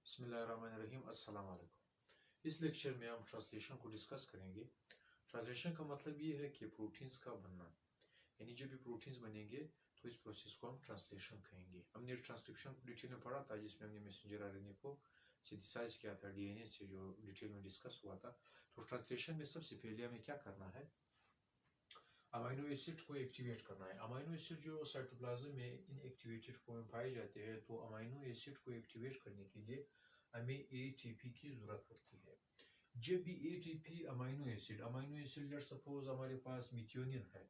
बिस्मिल्लाहिर्रहमानिर्रहीम अस्सलाम वालेकुम। इस लेक्चर में हम ट्रांसलेशन को डिस्कस करेंगे। ट्रांसलेशन का मतलब ये है कि प्रोटीन्स का बनना, यानी जब भी प्रोटीन्स बनेंगे तो इस प्रोसेस को हम ट्रांसलेशन कहेंगे। हमने ट्रांसक्रिप्शन को डिटेल में पढ़ा था, जिसमें हमने मैसेंजर आरएनए को सिंथेसाइज किया था डीएनए से, जो डिटेल में डिस्कस हुआ था। तो ट्रांसलेशन में सबसे पहले हमें क्या करना है, अमाइनो एसिड को एक्टिवेट करना है। अमाइनो एसिड जो साइटोप्लाज्म में इनएक्टिवेटेड फॉर्म में पाए जाते हैं, तो अमाइनो एसिड को एक्टिवेट करने के लिए हमें एटीपी की जरूरत पड़ती है। जब भी ATP amino acid let's suppose हमारे पास मिथ्योनिन है,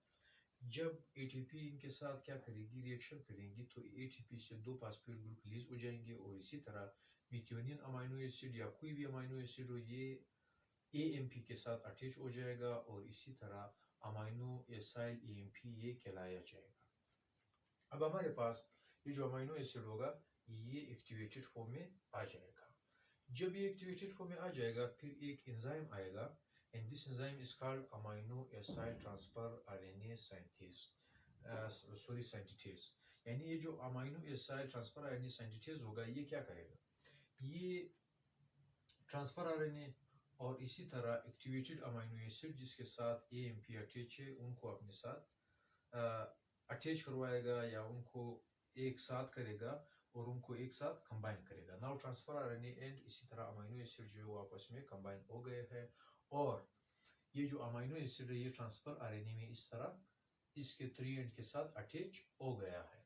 जब एटीपी इनके साथ क्या करेगी, रिएक्शन करेंगी, तो एटीपी से दो फास्फेट ग्रुप रिलीज हो जाएंगे और इसी तरह मिथ्योनिन अमाइनो एसिड या कोई भी अमाइनो एसिड हो, ये एएमपी के साथ अटैच हो जाएगा और इसी तरह अमाइनो एसाइल एएमपी ये कहलाया जाएगा। अब हमारे पास ये जो अमाइनो एसिड होगा ये एक्टिवेटेड फॉर्म में आ जाएगा। जब ये एक्टिवेटेड फॉर्म में आ जाएगा, फिर एक एंजाइम आएगा, and this enzyme is called amino acyl transfer RNA synthase. यानी ये जो amino acyl transfer RNA synthase होगा, ये क्या करेगा, ये ट्रांसफर आरएनए और इसी तरह एक्टिवेटेड अमाइनो एसिड जिसके साथ एएमपी अटैच है, उनको अपने साथ अटैच करवाएगा या उनको एक साथ करेगा और उनको एक साथ कंबाइन करेगा। नाउ ट्रांसफर आरएनए एंड इसी तरह अमाइनो एसिड जो आपस में कंबाइन हो गए हैं, और ये जो अमाइनो एसिड है ये ट्रांसफर आरएनए में इस तरह इसके 3 एंड के साथ अटैच हो गया है।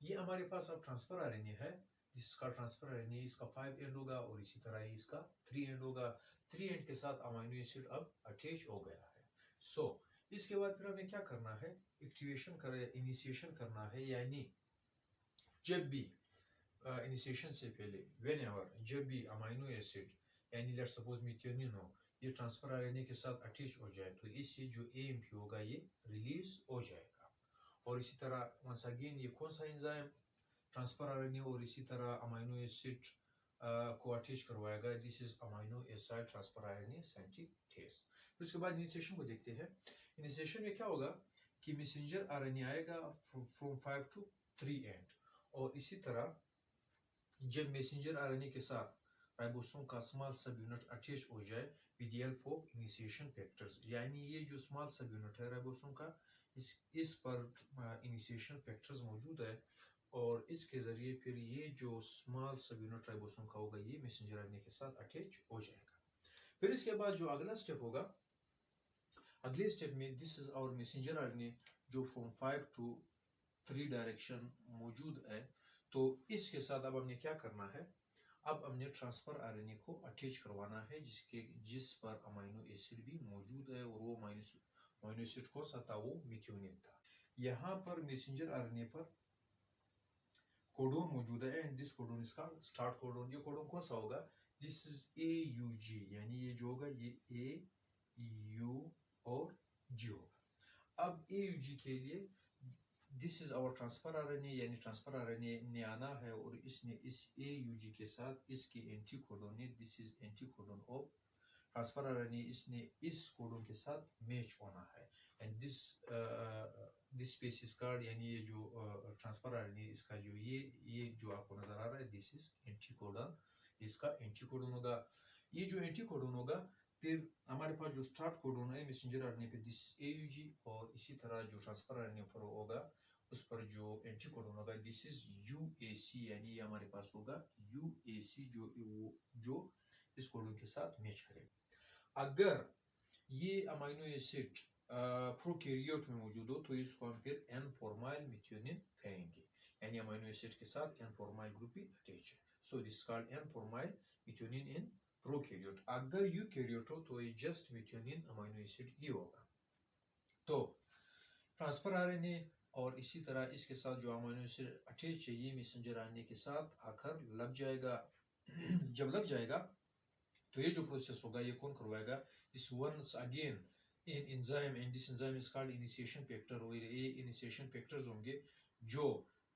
ये हमारे पास अब ट्रांसफर आरएनए है, जिसका ट्रांसफर आरएनए इसका 5 एंड होगा और इसी तरह इसका 3 एंड होगा। 3 एंड के साथ अमाइनो एसिड अब अटैच हो गया है। इसके बाद फिर हमें क्या करना है, इनिशिएशन करना है, यानी जब भी इनिशिएशन से पहले जब भी अमाइनो एसिड यानी लेट्स सपोज मिथ्योनिन हो, ये ट्रांसफर आरएनए के साथ अटैच हो जाए, तो इससे जो एएमपी होगा ये रिलीज हो जाएगा। और इसी तरह वंस अगेन ये कौन सा एंजाइम ट्रांसफर आरएनए और इसी तरह अमाइनो एसिड को अटैच करवाएगा, this is amino acyl transfer RNA synthase. तो इसके बाद इनिशिएशन को देखते हैं। इनिशिएशन में क्या होगा कि मैसेंजर आरएनए आएगा फ्रॉम 5 to 3 एंड, और इसी तरह जब मैसेंजर आरएनए के साथ राइबोसोम का स्मॉल सब यूनिट अटैच हो जाए with the help of initiation factors, यानी ये जो स्मॉल सब यूनिट है राइबोसोम का, इस पर इनिशिएशन फैक्टर्स मौजूद है, और इसके जरिए फिर ये जो स्मॉल सब यूनिट राइबोसोम का होगा ये मैसेंजर आरएनए के साथ अटैच हो जाएगा। फिर इसके बाद जो अगला स्टेप होगा, अगले स्टेप में this is our messenger RNA जो फ्रॉम 5 to 3 डायरेक्शन मौजूद है। तो इसके साथ अब हमने क्या करना है, अब हमने ट्रांसफर आरएनए को अटैच करवाना है जिस पर अमाइनो एसिड भी मौजूद है, और वो अमाइनो एसिड कौन सा था, वो मिथ्योनिन था। यहाँ पर मैसेंजर आरएनए पर कोडोन मौजूद है, एंड दिस कोडोन इसका स्टार्ट कोडोन, ये कोडोन कौन सा होगा, दिस इज AUG, यानी ये जो होगा ये AU और G होगा। अब AUG के लिए this is our transfer RNA, यानी ट्रांसफर आरएनए ने आना है और इसने इस AUG के साथ इसके एंटी कोडोन है, this is anti codon of transfer RNA, इसने इस कोडोन के साथ मैच होना है, एंड दिस स्पेसिस कार्ड, यानी ये जो ट्रांसफर आरएनए इसका जो ये जो आपको नजर आ रहा है, दिस इज एंटी कोडोन, इसका एंटी कोडोन होगा। ये जो एंटी कोडोन होगा, फिर हमारे पास जो स्टार्ट कोडोन है मैसेंजर आरएनए पे, दिस AUG, और इसी तरह जो ट्रांसफर आरएनए पर होगा उस पर जो एंटी कोडोन होगा, दिस इज UAC, यानी ये हमारे पास होगा UAC जो इस कोडोन के साथ मैच करेगा। अगर ये अमाइनो एसिड प्रोकैरियोट में मौजूद हो तो इसको हम फिर एन फॉर्माइल मिथ्योनिन कहेंगे, यानी अमाइनो एसिड के साथ एन फॉर्माइल ग्रुप भी अटैच है। So this called an formyl methionine in prokaryote. अगर यूकैरियोट हो तो ये जस्ट मिथ्योनिन अमाइनो एसिड ही होगा। तो ट्रांसफर आरएनए और इसी तरह इसके साथ जो अमाइनो एसिड अटैच है, ये मैसेंजर आरएनए के साथ आकर लग जाएगा। जब लग जाएगा तो ये जो प्रोसेस होगा ये कौन करवाएगा, this once again in enzyme, and this enzyme is called initiation factor, और ये इनिशिएशन फैक्टर्स होंगे जो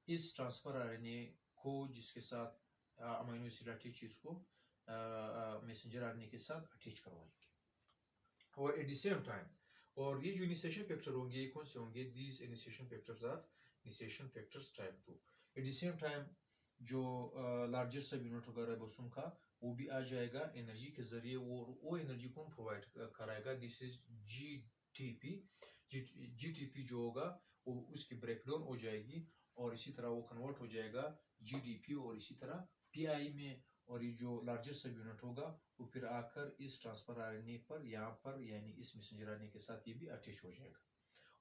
इस ट्रांसफर आरएनए को जिसके साथ अमाइनो एसिड अटैच इसको मैसेंजर आरएनए के साथ अटैच करवाएंगे। और एट द सेम टाइम, और ये जो इनिशिएशन फैक्टर होंगे ये कौन से होंगे, these initiation factors are initiation factors type 2। At the same time जो लार्जर सब यूनिट होगा राइबोसोम का, वो भी आ जाएगा एनर्जी के जरिए। वो एनर्जी कौन प्रोवाइड कराएगा? This is GTP. जीटीपी जो होगा वो उसकी ब्रेकडाउन हो जाएगी और इसी तरह वो कन्वर्ट हो जाएगा जीडीपी और इसी तरह पीआई में। और ये जो लार्जर सब यूनिट होगा वो फिर आकर इस ट्रांसफर आरएनए पर यहाँ पर यानी इस मैसेंजर आरएनए के साथ ये भी अटैच हो जाएगा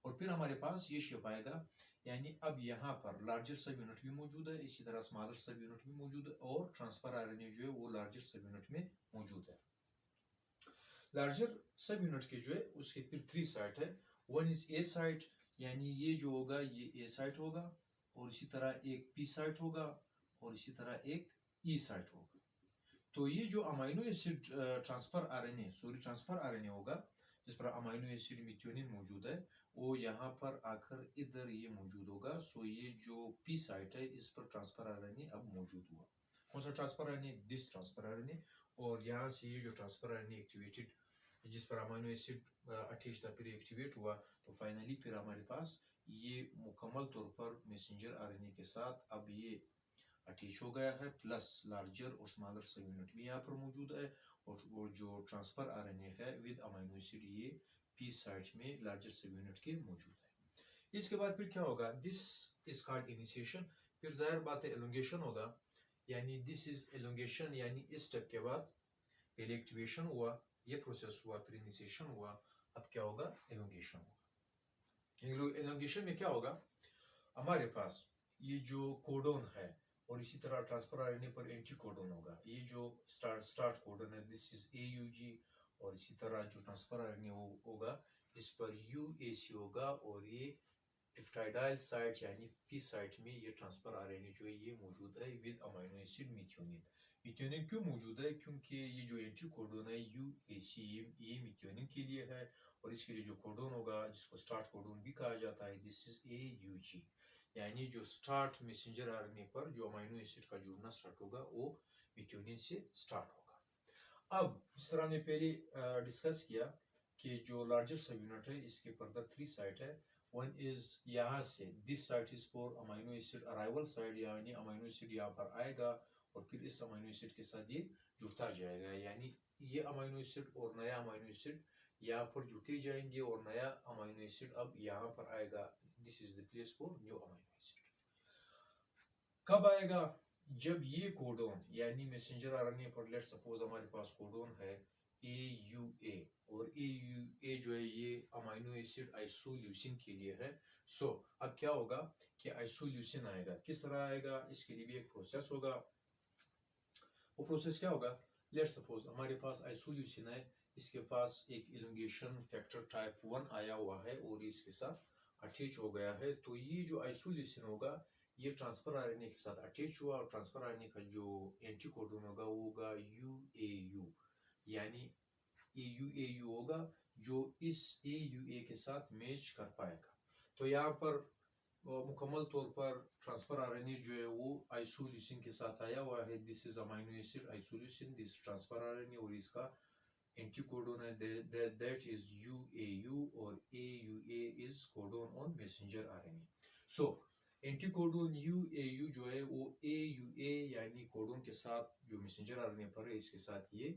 और फिर हमारे पास ये शेप आएगा। यानी अब यहाँ पर लार्जर सब यूनिट भी मौजूद है, इसी तरह स्मॉलर सब यूनिट भी मौजूद है और ट्रांसफर आरएनए जो है वो लार्जर सब यूनिट में मौजूद है। लार्जर सब यूनिट के जो है उसके फिर 3 साइट है। वन इज ए साइट, यानी ये जो होगा ये ए साइट होगा और इसी तरह एक पी साइट होगा और इसी तरह एक ई साइट होगा। तो ये जो अमाइनो एसिड ट्रांसफर आरएनए होगा जिस पर अमाइनो एसिड मिथ्योनिन मौजूद है, वो यहाँ पर आकर इधर ये मौजूद होगा। सो ये जो पी साइट है इस पर ट्रांसफर आरएनए अब मौजूद हुआ। कौन सा transfer RNA? This transfer RNA. और यहाँ से ये जो ट्रांसफर आरएनए एक्टिवेटेड जिस पर अमाइनो एसिड अटैच था फिर एक्टिवेट हुआ, तो फाइनली फिर हमारे पास ये मुकम्मल तौर पर मैसेंजर आरएनए के साथ अब ये अटैच हो गया है, प्लस लार्जर और स्मॉलर सब यूनिट भी यहाँ पर मौजूद है और वो जो ट्रांसफर आरएनए है विद अमाइनो एसिड ये पी साइट में लार्जर सब यूनिट के मौजूद है। इसके बाद फिर क्या होगा? This is called initiation. फिर जाहिर बात है एलोंगेशन होगा, यानी दिस इज एलोंगेशन, यानी इस स्टेप के बाद पहले एक्टिवेशन हुआ, ये प्रोसेस हुआ, फिर इनिशिएशन हुआ, अब क्या होगा? एलोंगेशन होगा। एलोंगेशन में क्या होगा? हमारे पास ये जो कोडोन है और इसी तरह ट्रांसफर आरएनए पर एंटी कोडोन होगा। ये जो स्टार्ट कोडोन है दिस इज एयूजी और इसी तरह जो ट्रांसफर आरएनए होगा इस पर यूएसी होगा और ये पेप्टाइडाइल साइट यानी पी साइट में ये ट्रांसफर आरएनए जो है ये मौजूद है with amino acid methionine. Methionine क्यों मौजूद है? क्योंकि ये जो एंटी कोडोन है यूएसी ये मिथ्योनिन के लिए है और इसके लिए जो कोडोन होगा जिसको स्टार्ट कोडोन भी कहा जाता है दिस इज एयूजी। यानी जो स्टार्ट मैसेंजर आरएनए पर जो अमीनो एसिड का जुड़ना स्टार्ट होगा वो मिथ्योनिन से स्टार्ट होगा। अब जिस तरह हमने पहले डिस्कस किया कि जो लार्जर सब यूनिट है इसके फर्दर 3 साइट है। वन इज यहाँ से this site is for amino acid arrival site, यानी अमीनो एसिड यहाँ पर आएगा और फिर इस अमीनो एसिड के साथ ये जुड़ता जाएगा। यानी ये अमीनो एसिड और नया अमीनो एसिड यहाँ पर जुड़ते जाएंगे और नया अमीनो एसिड अब यहाँ पर आएगा। This is the place for new amino acid. कब आएगा? जब ये कोडोन यानी मैसेंजर आरएनए पर लेट सपोज हमारे पास कोडोन है AUA और AUA जो है ये अमीनो एसिड आइसोल्यूसिन के लिए है। सो अब क्या होगा कि आइसोल्यूसिन आएगा। किस तरह आएगा? इसके लिए भी एक प्रोसेस होगा। वो प्रोसेस क्या होगा? लेट सपोज हमारे पास आइसोल्यूसिन है, इसके पास एक इलोंगेशन फैक्टर टाइप 1 आया हुआ है और इसके साथ अटैच हो गया है। तो ये जो आइसोल्यूसिन होगा ये ट्रांसफर आरएनए के साथ अटैच हुआ और ट्रांसफर आरएनए का जो एंटी कोडोन होगा वो होगा UAU, यानी AUAU होगा जो इस AUA के साथ मैच कर पाएगा। तो यहाँ पर मुकम्मल तौर पर ट्रांसफर आरएनए जो है वो आइसोल्यूसिन के साथ आया हुआ है। This is amino acid isoleucine, this transfer RNA और इसका एंटी कोडोन है दैट इज UAU और AUA is codon on messenger RNA. So anti codon UAU जो है वो AUA यानी कोडोन के साथ जो मैसेंजर आरएनए पर है इसके साथ ये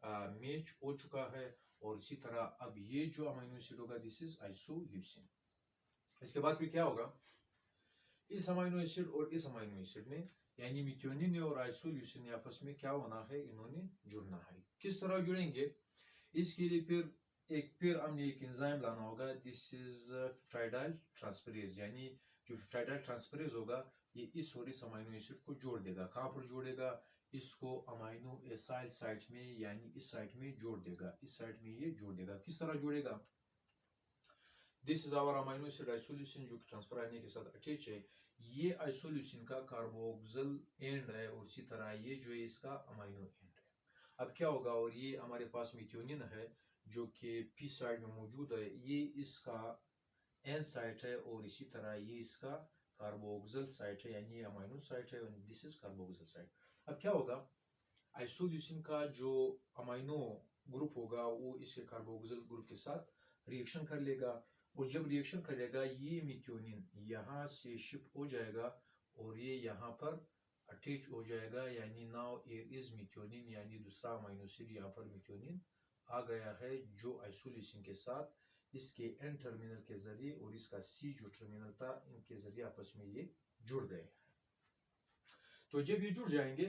मैच हो चुका है और इसी तरह अब ये जो अमीनो एसिड होगा दिस इज आइसोल्यूसिन। इसके बाद फिर क्या होगा? इस अमीनो एसिड और इस अमीनो एसिड ने यानी मिथ्योनिन ने और आइसोल्यूसिन ने आपस में क्या होना है? इन्होंने जुड़ना है। किस तरह जुड़ेंगे? इसके लिए फिर हमने एक एंजाइम लाना होगा। दिस इज पेप्टाइडाइल ट्रांसफरेज, यानी जो पेप्टाइडाइल ट्रांसफरेज होगा ये इस और इस अमीनो एसिड को जोड़ देगा। कहाँ पर जोड़ेगा? इसको अमीनो एसाइल साइट में यानी इस साइट में जोड़ देगा, इस साइट में ये जोड़ देगा। किस तरह जोड़ेगा? This is our amino acid isoleucine जो ट्रांसफर आरएनए के साथ अटैच है। ये आइसोल्यूसिन का कार्बोक्सिल एंड है और इसी तरह ये जो है इसका अमीनो एंड है। अब क्या होगा? और ये हमारे पास मिथ्योनिन है जो कि पी साइड में मौजूद है, ये इसका एन साइट है और इसी तरह ये इसका कार्बोक्सिल साइट है यानी अमीनो साइट है और दिस इज कार्बोक्सिल साइट। अब क्या होगा? आइसोल्यूसिन का जो अमीनो ग्रुप होगा वो इसके कार्बोक्सिल ग्रुप के साथ रिएक्शन कर लेगा और जब रिएक्शन करेगा ये मिथ्योनिन यहाँ से शिफ्ट हो जाएगा और ये यहाँ पर अटैच हो जाएगा, यानी नाउ एयर इज मिथ्योनिन, यानी दूसरा अमाइनो एसिड यहाँ पर मिथ्योनिन आ गया है जो आइसोल्यूसिन के साथ इसके एन टर्मिनल के जरिए और इसका सी जो टर्मिनल था इनके जरिए आपस में ये जुड़ गए। तो जब ये जुड़ जाएंगे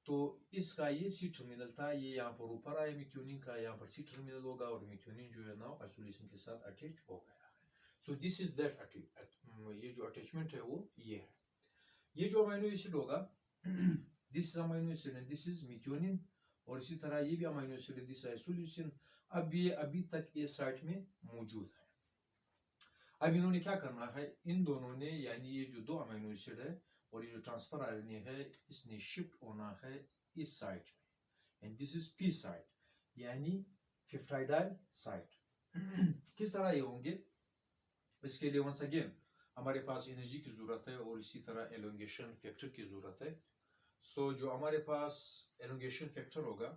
तो इसका ये सी टर्मिनल था, ये यहाँ पर ऊपर आया मिथ्योनिन का, यहाँ पर सी टर्मिनल होगा और मिथ्योनिन जो है ना आइसोल्यूसिन के साथ अटैच हो गया है। सो दिस इज दैट, ये जो अटैचमेंट है वो ये है। ये जो अमाइनो एसिड होगा this is amino acid and this is methionine, और इसी तरह ये भी अमाइनो एसिड है, दिस आइसोल्यूसिन। अब ये अभी तक इस साइट में मौजूद है। अब इन्होंने क्या करना है, इन दोनों ने, यानी ये जो दो अमाइनो एसिड है और ये जो ट्रांसफर आरएनए है, इसने शिफ्ट होना है इस साइट में, and this is P site, यानी पेप्टाइडाइल साइट। किस तरह ये होंगे, इसके लिए वंस अगेन हमारे पास एनर्जी की जरूरत है और इसी तरह एलोंगेशन फैक्टर की जरूरत है। सो जो हमारे पास एलोंगेशन फैक्टर होगा,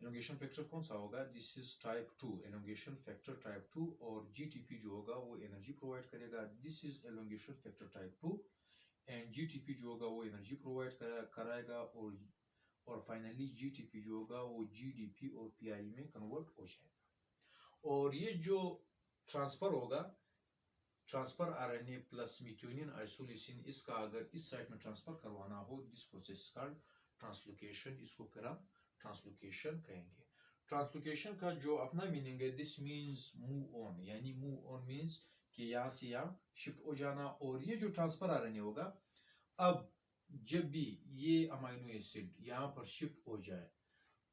एलोंगेशन फैक्टर कौन सा होगा, this is type 2, elongation factor type 2, और जीटीपी जो होगा वो एनर्जी प्रोवाइड करेगा, this is elongation factor type 2, and GTP जो होगा वो एनर्जी प्रोवाइड कराएगा, और फाइनली जीटीपी जो होगा वो जीडीपी और पीआई में कन्वर्ट हो जाएगा। और ये जो ट्रांसफर होगा, transfer RNA plus methionine isoleucine, इसका अगर इस साइट में ट्रांसफर करवाना हो, दिस प्रोसेस का ट्रांसलोकेशन, इसको फिर हम ट्रांसलोकेशन कहेंगे। ट्रांसलोकेशन का जो अपना मीनिंग है, दिस मींस मूव ऑन, यानी मूव ऑन मींस कि यहाँ से यहाँ शिफ्ट हो जाना। और ये जो ट्रांसफर आरएनए होगा, अब जब भी ये अमाइनो एसिड यहाँ पर शिफ्ट हो जाए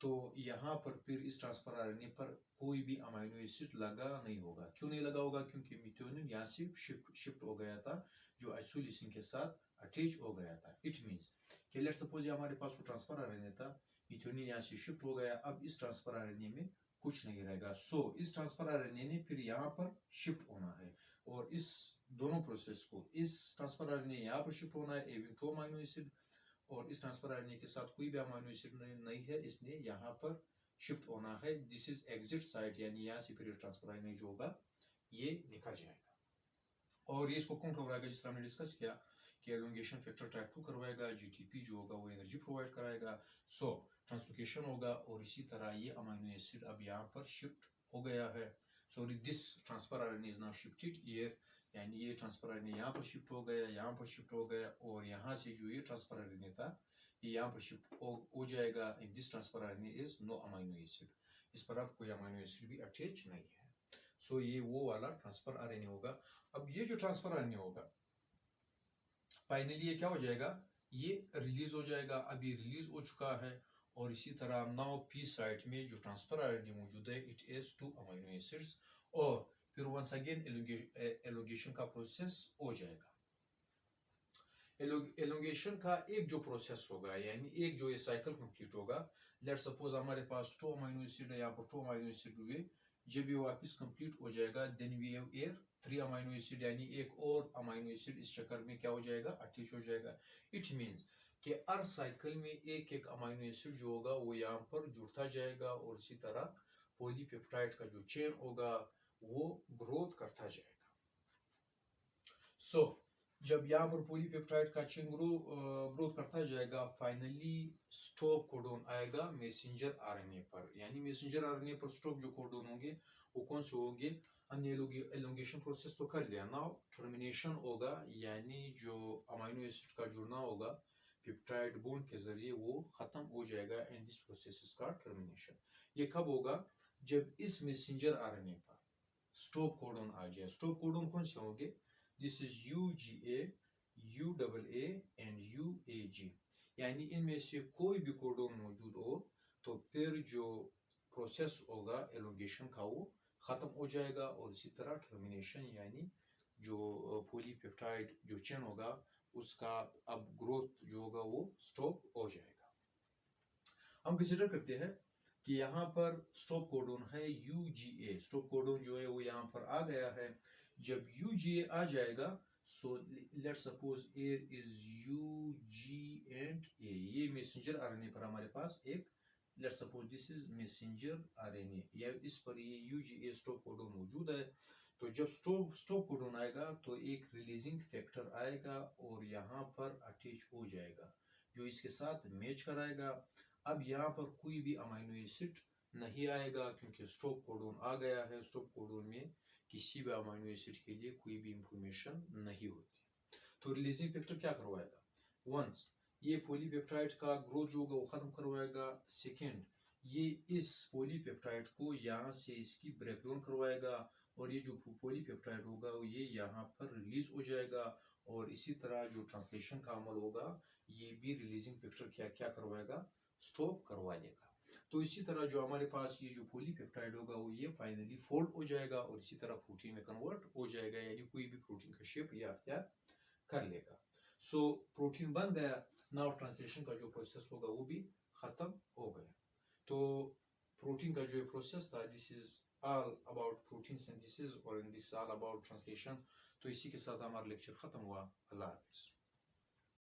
तो यहाँ पर फिर इस ट्रांसफर आरएनए पर कोई भी अमाइनो एसिड लगा नहीं होगा। क्यों नहीं लगा होगा, क्योंकि मिथ्योनिन यहाँ से शिफ्ट हो गया था, जो आइसोल्यूसिन के साथ अटैच हो गया था। इट मींस कि लेट्स सपोज हमारे पास वो ट्रांसफर आरएनए था, मिथ्योनिन यहाँ से शिफ्ट हो गया, अब इस ट्रांसफर आरएनए में कुछ नहीं रहेगा। सो इस ट्रांसफर आरएनए ने फिर यहाँ पर शिफ्ट होना है, और इस दोनों प्रोसेस को, इस ट्रांसफर आरएनए यहाँ पर शिफ्ट होना है एविंग टू अमाइनो एसिड, और इस ट्रांसफर आरएनए के साथ कोई भी अमाइनो एसिड नहीं है, इसलिए यहाँ पर शिफ्ट होना है। दिस इज एग्जिट साइट, यानी यहाँ से फिर ट्रांसफर आरएनए जो होगा ये निकल जाएगा, और ये इसको कौन करवाएगा, जिस तरह हमने डिस्कस किया कि एलोंगेशन फैक्टर टाइप 2 करवाएगा, जीटीपी जो होगा वो एनर्जी प्रोवाइड कराएगा, सो ट्रांसलोकेशन होगा, और इसी तरह ये अमाइनो एसिड अब यहाँ पर शिफ्ट हो गया है। So this transfer RNA is now shifted here, यानी ये ट्रांसफर आरएनए यहाँ पर शिफ्ट हो गया, यहाँ पर शिफ्ट हो गया, और यहाँ से जो ये ट्रांसफर आरएनए था ये यहाँ पर शिफ्ट हो जाएगा, and this transfer RNA is no amino acid, इस पर अब कोई अमाइनो एसिड भी अटैच नहीं है। सो ये वो वाला ट्रांसफर आरएनए होगा। अब ये जो ट्रांसफर आरएनए होगा, फाइनली ये क्या हो जाएगा, ये रिलीज हो जाएगा। अब ये रिलीज हो चुका है, और इसी तरह नाउ पी साइट में जो ट्रांसफर आरएनए मौजूद है, इट इज 2 अमाइनो एसिड्स, और फिर वंस अगेन एलोंगेशन का प्रोसेस हो जाएगा। एलोंगेशन का एक जो प्रोसेस होगा, यानी एक जो ये साइकिल कंप्लीट होगा, लेट्स सपोज हमारे पास 2 अमाइनो एसिड है, यहाँ पर 2 अमाइनो एसिड हुए, जब ये वापस कंप्लीट हो जाएगा, then we have here 3 amino acid, यानी एक और अमाइनो एसिड इस चक्कर में क्या हो जाएगा, अटैच हो जाएगा। इट मींस कि हर साइकिल में एक एक अमाइनो एसिड जो होगा वो यहाँ पर जुड़ता जाएगा, और इसी तरह पॉलीपेप्टाइड का जो चेन होगा वो ग्रोथ करता जाएगा। सो जब यहाँ पर पॉलीपेप्टाइड का चेन ग्रोथ करता जाएगा, फाइनली स्टॉप कोडोन आएगा मैसेंजर आरएनए पर, यानी मैसेंजर आरएनए पर स्टॉप जो कोडोन होंगे वो कौन से होंगे, हमने एलोंगेशन प्रोसेस तो कर लिया, नाउ टर्मिनेशन होगा, यानी जो अमाइनो एसिड का जुड़ना होगा पेप्टाइड बॉन्ड के जरिए वो खत्म हो जाएगा, and this process is called termination. ये कब होगा, जब इस मैसेंजर आरएनए पर स्टॉप कोडोन आ जाए। स्टॉप कोडोन कौन से होंगे, this is UGA, UAA and UAG, यानी इनमें से कोई भी कोडोन मौजूद हो तो फिर जो प्रोसेस होगा एलोंगेशन का वो खत्म हो जाएगा, और इसी तरह टर्मिनेशन, यानी जो पॉलीपेप्टाइड जो चेन होगा उसका अब ग्रोथ जो होगा वो स्टॉप हो जाएगा। हम कंसीडर करते हैं कि यहाँ पर स्टॉप कोडोन है UGA, स्टॉप कोडोन जो है वो यहाँ पर आ गया है। जब UGA आ जाएगा, so let's suppose air is UG and A, ये मैसेंजर आरएनए पर हमारे पास एक, let's suppose this is messenger RNA, या इस पर ये UGA स्टॉप कोडोन मौजूद है। तो जब स्टॉप कोडोन आएगा तो एक रिलीजिंग फैक्टर आएगा और यहाँ पर अटैच हो जाएगा, जो इसके साथ मैच कराएगा। अब यहाँ पर कोई भी अमाइनो एसिड नहीं आएगा क्योंकि स्टॉप कोडोन आ गया है। स्टॉप कोडोन में किसी भी अमाइनो एसिड के लिए कोई भी इंफॉर्मेशन नहीं होती। तो रिलीजिंग फैक्टर क्या करवाएगा? वंस ये पॉलीपेप्टाइड का ग्रोथ जो होगा वो खत्म करवाएगा। सेकेंड, ये इस पॉलीपेप्टाइड को यहाँ से इसकी ब्रेकडाउन करवाएगा और ये जो पॉलीपेप्टाइड होगा वो ये यहाँ पर रिलीज हो जाएगा। और इसी तरह जो ट्रांसलेशन का अमल होगा ये भी रिलीजिंग फैक्टर क्या क्या करवाएगा? स्टॉप करवा देगा। तो इसी तरह जो हमारे पास ये जो पॉलीपेप्टाइड होगा वो ये फाइनली फोल्ड हो जाएगा और इसी तरह प्रोटीन में कन्वर्ट हो जाएगा, यानी कोई भी प्रोटीन का शेप ये अख्तियार कर लेगा। सो प्रोटीन बन गया। नाउ ट्रांसलेशन का जो प्रोसेस होगा वो भी खत्म हो गया। तो प्रोटीन का जो प्रोसेस था, this is all about protein synthesis और दिस ऑल अबाउट ट्रांसलेशन। तो इसी के साथ हमारा लेक्चर खत्म हुआ। अल्लाह हाफिज़।